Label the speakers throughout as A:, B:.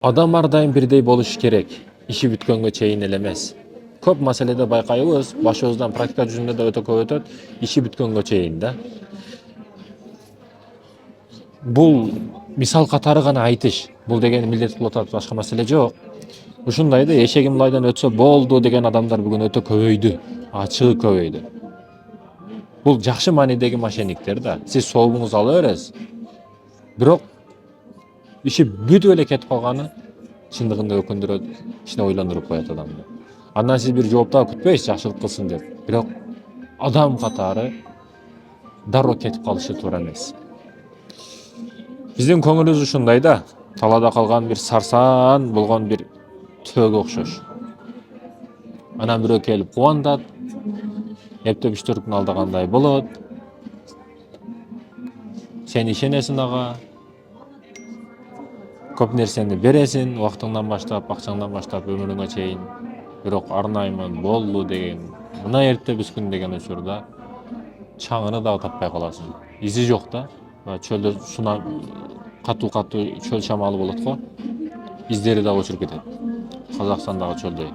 A: Адам ар дайым бирдей болуш керек. Иши бүткөнгө чейин эле эмес. Көп маселеде байкайбыз, башыбыздан практика жүзүндө да өтө көп өтөт, иши бүткөнгө чейин да. Бул мисал катары гана айтыш. Бул деген милдет болуп атат, башка маселе жок. Ушундай да эшегим ылайдан өтсө болду деген адамдар бүгүн өтө көбөйдү. Ачыгы көбөйдү. Бул жакшы маанидеги мошенниктер да. Сиз сообуңузду ала бересиз. Бирок иши бүтүп эле кетип калганы чындыгында өкүндүрөт, кичине ойлондуруп коет адамды. Андан сиз бир жооп дагы күтпөйсүз жакшылык кылсын деп. Бирок адам катары дароо кетип калышы туура эмес. Биздин көңүлүбүз ушундай да, талаада калган бир сарсан болгон бир төөгө окшош. Анан бирөө келип кубандат, эптеп 3-4 күн алдагандай болот. Сен ишенесиң ага, көп нерсени бересиң, убактыңдан баштап, акчаңдан баштап өмүрүңө чейин. Бирок арнаймын, болду деген, мына эртеп үскүн деген учурда чаңыны дагы таппай каласың. Изи жок да. Чөлдө катуу чөл шамалы болот го. Издери дагы өчүрүп кетет. Казакстандагы чөлдөй.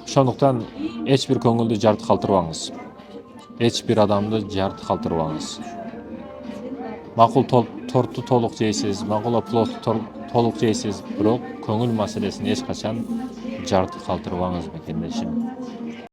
A: Ошондуктан эч бир көңүлдү жарты калтырбаңыз. Эч бир адамды жарты калтырбаңыз. Макул торту толук жейсиз, макул пловду толук жейсиз, бирок көңүл маселесин эч качан жарты калтырбаңыз мекендешим.